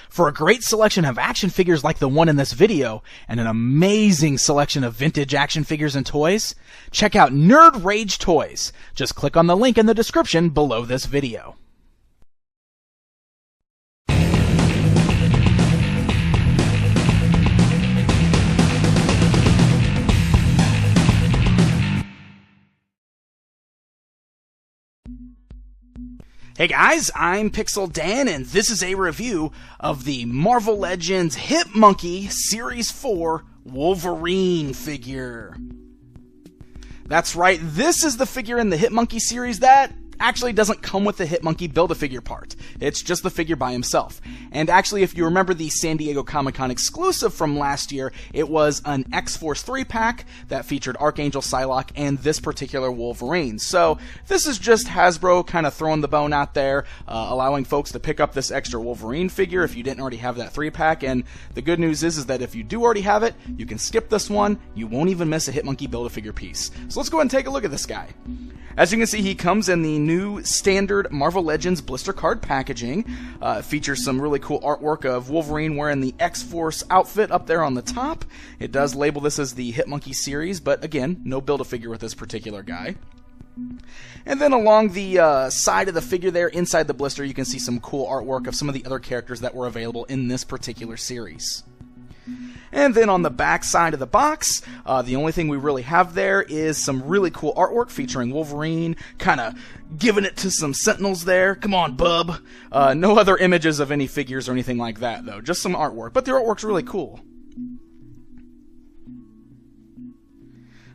For a great selection of action figures like the one in this video, and an amazing selection of vintage action figures and toys, check out Nerd Rage Toys. Just click on the link in the description below this video. Hey guys, I'm Pixel Dan, and this is a review of the Marvel Legends Hit Monkey Series 4 Wolverine figure. That's right, this is the figure in the Hit Monkey series that actually doesn't come with the Hit Monkey Build-A-Figure part. It's just the figure by himself. And actually, if you remember the San Diego Comic-Con exclusive from last year, it was an X-Force 3-pack that featured Archangel, Psylocke, and this particular Wolverine. So this is just Hasbro kind of throwing the bone out there, allowing folks to pick up this extra Wolverine figure if you didn't already have that 3-pack. And the good news is that if you do already have it, you can skip this one. You won't even miss a Hit Monkey Build-A-Figure piece. So let's go ahead and take a look at this guy. As you can see, he comes in the new standard Marvel Legends blister card packaging. Features some really cool artwork of Wolverine wearing the X-Force outfit up there on the top. It does label this as the Hit Monkey series, but again, no Build-A-Figure with this particular guy. And then along the side of the figure there, inside the blister, you can see some cool artwork of some of the other characters that were available in this particular series. And then on the back side of the box, the only thing we really have there is some really cool artwork featuring Wolverine, kind of giving it to some Sentinels there. Come on, bub. No other images of any figures or anything like that, though. Just some artwork. But the artwork's really cool.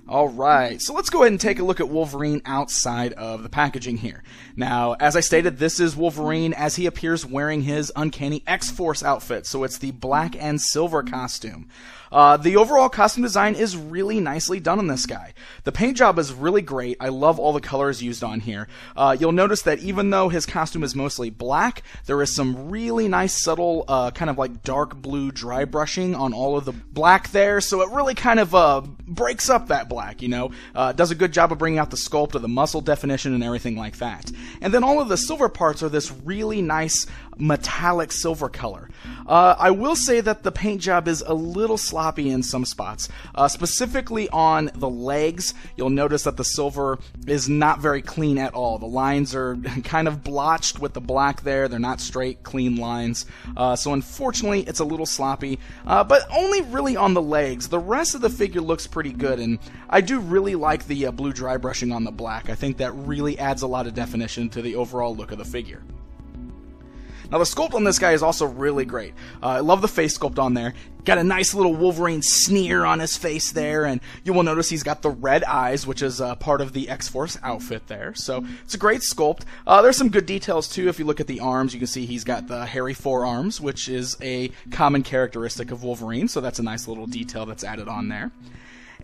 Alright, so let's go ahead and take a look at Wolverine outside of the packaging here. Now, as I stated, this is Wolverine as he appears wearing his Uncanny X-Force outfit, so it's the black and silver costume. The overall costume design is really nicely done on this guy. The paint job is really great. I love all the colors used on here. You'll notice that even though his costume is mostly black, there is some really nice subtle kind of like dark blue dry brushing on all of the black there, so it really kind of breaks up that black, you know. Does a good job of bringing out the sculpt of the muscle definition and everything like that. And then all of the silver parts are this really nice metallic silver color. I will say that the paint job is a little sloppy in some spots. Specifically on the legs, you'll notice that the silver is not very clean at all. The lines are kind of blotched with the black there. They're not straight, clean lines. So unfortunately, it's a little sloppy, but only really on the legs. The rest of the figure looks pretty good, and I do really like the blue dry brushing on the black. I think that really adds a lot of definition to the overall look of the figure. Now, the sculpt on this guy is also really great. I love the face sculpt on there. Got a nice little Wolverine sneer on his face there, and you will notice he's got the red eyes, which is part of the X-Force outfit there. So it's a great sculpt. There's some good details, too. If you look at the arms, you can see he's got the hairy forearms, which is a common characteristic of Wolverine, so that's a nice little detail that's added on there.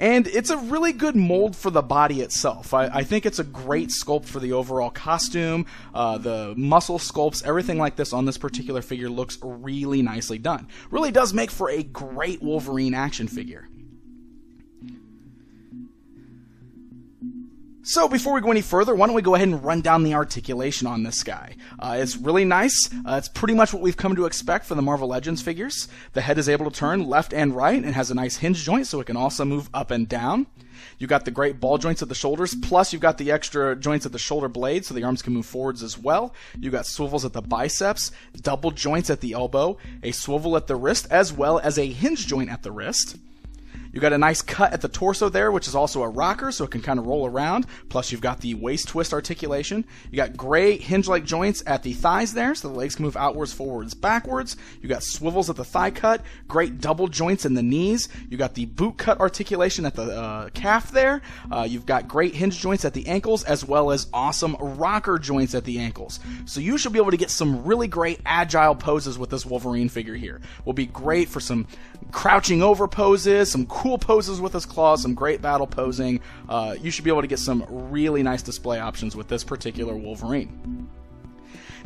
And it's a really good mold for the body itself. I think it's a great sculpt for the overall costume. The muscle sculpts, everything like this on this particular figure looks really nicely done. Really does make for a great Wolverine action figure. So before we go any further, why don't we go ahead and run down the articulation on this guy. It's really nice. It's pretty much what we've come to expect for the Marvel Legends figures. The head is able to turn left and right and has a nice hinge joint, so it can also move up and down. You've got the great ball joints at the shoulders, plus you've got the extra joints at the shoulder blade, so the arms can move forwards as well. You've got swivels at the biceps, double joints at the elbow, a swivel at the wrist, as well as a hinge joint at the wrist. You've got a nice cut at the torso there, which is also a rocker, so it can kind of roll around. Plus, you've got the waist twist articulation. You got great hinge-like joints at the thighs there, so the legs can move outwards, forwards, backwards. You got swivels at the thigh cut. Great double joints in the knees. You got the boot cut articulation at the calf there. You've got great hinge joints at the ankles, as well as awesome rocker joints at the ankles. So you should be able to get some really great agile poses with this Wolverine figure here. Will be great for some crouching over poses, some cool poses with his claws, some great battle posing. You should be able to get some really nice display options with this particular Wolverine.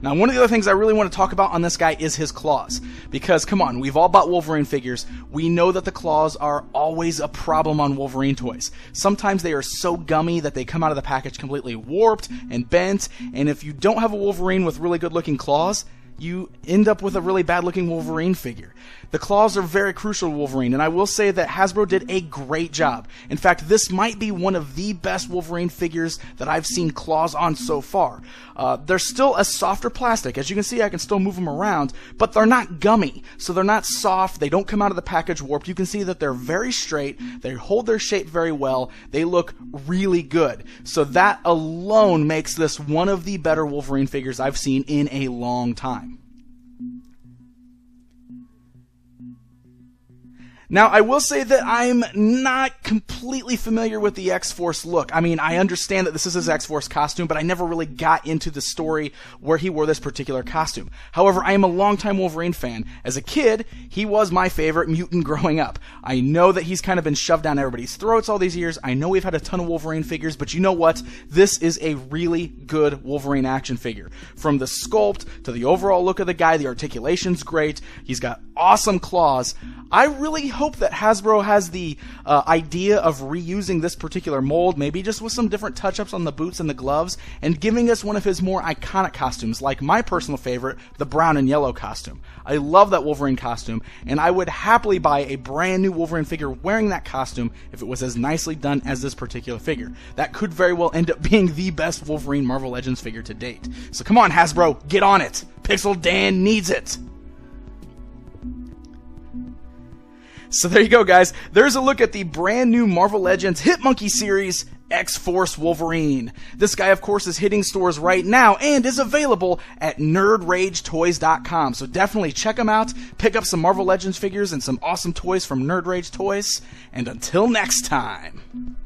Now, one of the other things I really want to talk about on this guy is his claws. Because, come on, we've all bought Wolverine figures. We know that the claws are always a problem on Wolverine toys. Sometimes they are so gummy that they come out of the package completely warped and bent. And if you don't have a Wolverine with really good-looking claws, you end up with a really bad looking Wolverine figure. The claws are very crucial to Wolverine, and I will say that Hasbro did a great job. In fact, this might be one of the best Wolverine figures that I've seen claws on so far. They're still a softer plastic. As you can see, I can still move them around, but they're not gummy, so they're not soft. They don't come out of the package warped. You can see that they're very straight. They hold their shape very well. They look really good. So that alone makes this one of the better Wolverine figures I've seen in a long time. Now, I will say that I'm not completely familiar with the X-Force look. I mean, I understand that this is his X-Force costume, but I never really got into the story where he wore this particular costume. However, I am a longtime Wolverine fan. As a kid, he was my favorite mutant growing up. I know that he's kind of been shoved down everybody's throats all these years. I know we've had a ton of Wolverine figures, but you know what? This is a really good Wolverine action figure. From the sculpt to the overall look of the guy, the articulation's great. He's got awesome claws. I really hope that Hasbro has the idea of reusing this particular mold, maybe just with some different touch-ups on the boots and the gloves, and giving us one of his more iconic costumes, like my personal favorite, the brown and yellow costume. I love that Wolverine costume, and I would happily buy a brand new Wolverine figure wearing that costume if it was as nicely done as this particular figure. That could very well end up being the best Wolverine Marvel Legends figure to date. So come on, Hasbro, get on it! Pixel Dan needs it! So there you go, guys. There's a look at the brand new Marvel Legends Hitmonkey series, X-Force Wolverine. This guy, of course, is hitting stores right now and is available at NerdRageToys.com. So definitely check them out, pick up some Marvel Legends figures and some awesome toys from Nerd Rage Toys. And until next time.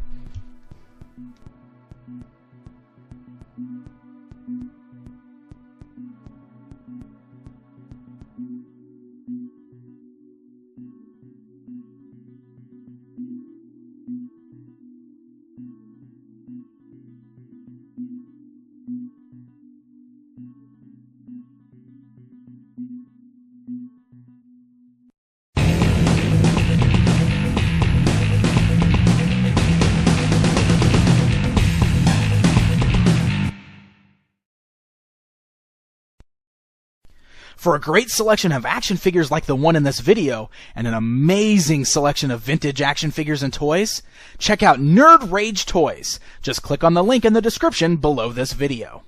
For a great selection of action figures like the one in this video, and an amazing selection of vintage action figures and toys, check out Nerd Rage Toys. Just click on the link in the description below this video.